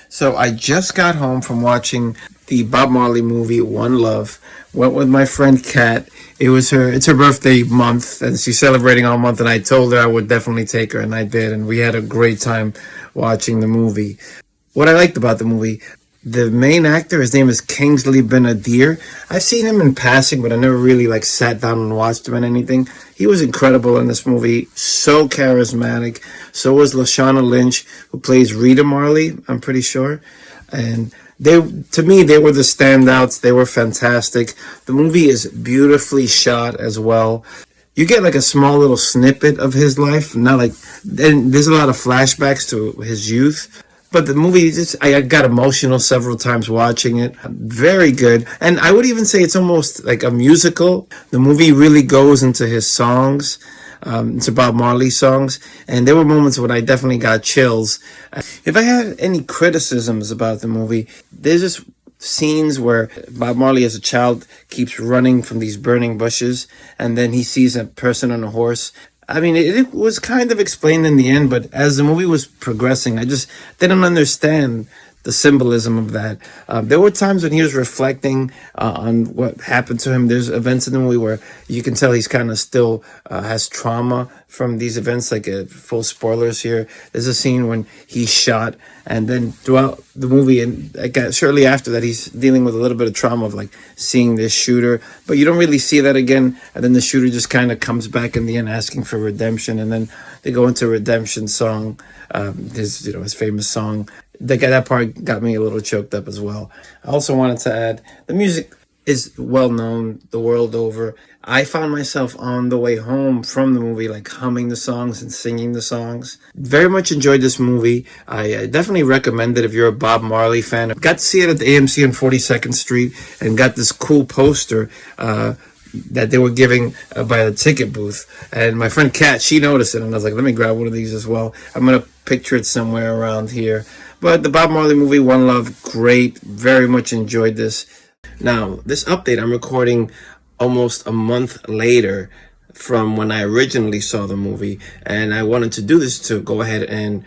So I just got home from watching the Bob Marley movie One Love. Went with my friend Kat. It's her birthday month and she's celebrating all month, and I told her I would definitely take her, and I did, and we had a great time watching the movie. What I liked about the movie, the main actor, his name is Kingsley Ben-Adir. I've seen him in passing, but I never really like sat down and watched him in anything. He was incredible in this movie, so charismatic. So was Lashana Lynch, who plays Rita Marley, I'm pretty sure. And to me, they were the standouts. They were fantastic. The movie is beautifully shot as well. You get like a small little snippet of his life, not like, and there's a lot of flashbacks to his youth. But the movie, I got emotional several times watching it. Very good. And I would even say it's almost like a musical. The movie really goes into his songs. It's about Marley songs. And there were moments when I definitely got chills. If I had any criticisms about the movie, there's just scenes where Bob Marley as a child keeps running from these burning bushes, and then he sees a person on a horse. I mean, it was kind of explained in the end, but as the movie was progressing, I just didn't understand the symbolism of that. There were times when he was reflecting on what happened to him. There's events in the movie where you can tell he's kind of still has trauma from these events, like full spoilers here. There's a scene when he's shot, and then throughout the movie, and shortly after that, he's dealing with a little bit of trauma of like seeing this shooter, but you don't really see that again. And then the shooter just kind of comes back in the end asking for redemption, and then they go into redemption song, his famous song. That part got me a little choked up as well. I also wanted to add, the music is well known the world over. I found myself on the way home from the movie, like humming the songs and singing the songs. Very much enjoyed this movie. I definitely recommend it if you're a Bob Marley fan. Got to see it at the AMC on 42nd Street and got this cool poster that they were giving by the ticket booth. And my friend Kat, she noticed it, and I was like, let me grab one of these as well. I'm going to picture it somewhere around here. But the Bob Marley movie, One Love, great. Very much enjoyed this. Now, this update I'm recording almost a month later from when I originally saw the movie. And I wanted to do this to go ahead and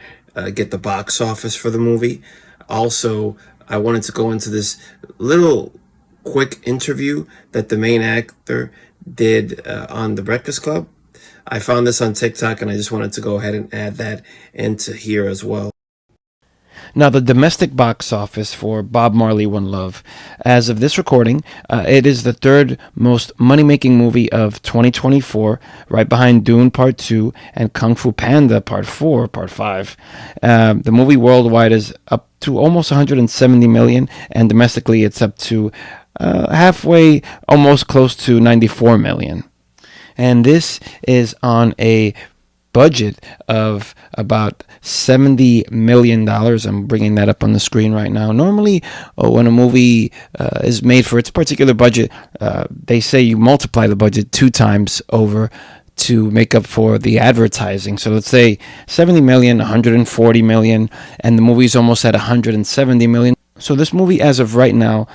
get the box office for the movie. Also, I wanted to go into this little quick interview that the main actor did on The Breakfast Club. I found this on TikTok, and I just wanted to go ahead and add that into here as well. Now, the domestic box office for Bob Marley One Love, as of this recording, it is the third most money-making movie of 2024, right behind Dune Part 2 and Kung Fu Panda Part 4, Part 5. The movie worldwide is up to almost 170 million, and domestically it's up to halfway, almost close to 94 million. And this is on a budget of about $70 million. I'm bringing that up on the screen right now. Normally, when a movie is made for its particular budget, they say you multiply the budget 2 times over to make up for the advertising. So let's say 70 million, 140 million, and the movie's almost at 170 million. So this movie, as of right now,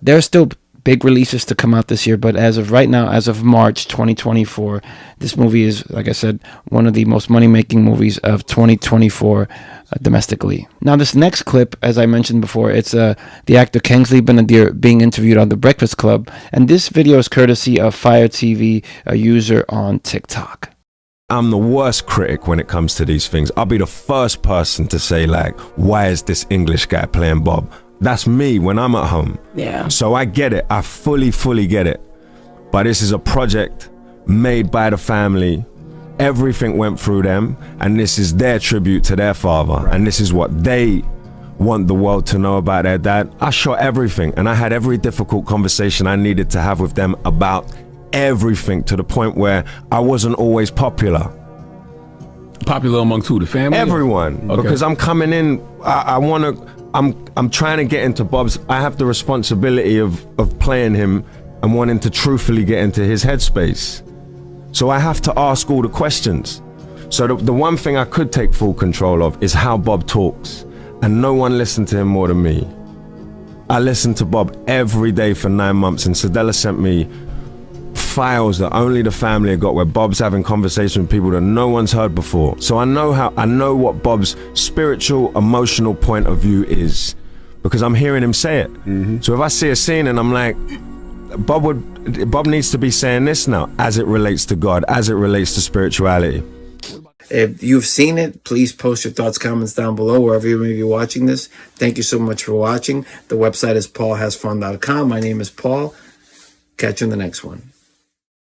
there's still big releases to come out this year, but as of right now, as of March 2024, this movie is, like I said, one of the most money-making movies of 2024 domestically. Now, this next clip, as I mentioned before, it's the actor Kingsley Ben-Adir being interviewed on The Breakfast Club, and this video is courtesy of Fire TV, a user on TikTok. I'm the worst critic when it comes to these things. I'll be the first person to say, like, why is this English guy playing Bob? That's me when I'm at home. Yeah. So I get it. I fully get it. But this is a project made by the family. Everything went through them, and this is their tribute to their father. Right. And this is what they want the world to know about their dad. I shot everything, and I had every difficult conversation I needed to have with them about everything, to the point where I wasn't always popular. Popular amongst who? The family? Everyone. Okay. Because I'm coming in, I'm trying to get into Bob's. I have the responsibility of playing him and wanting to truthfully get into his headspace. So I have to ask all the questions. So the one thing I could take full control of is how Bob talks. And no one listened to him more than me. I listened to Bob every day for 9 months, and Sadella sent me files that only the family have got, where Bob's having conversations with people that no one's heard before. So I know what Bob's spiritual, emotional point of view is, because I'm hearing him say it. So if I see a scene and I'm like, Bob needs to be saying this now, as it relates to God, as it relates to spirituality. If you've seen it, please post your thoughts, comments down below, wherever you may be watching this. Thank you so much for watching. The website is paulhasfun.com. My name is Paul. Catch you in the next one.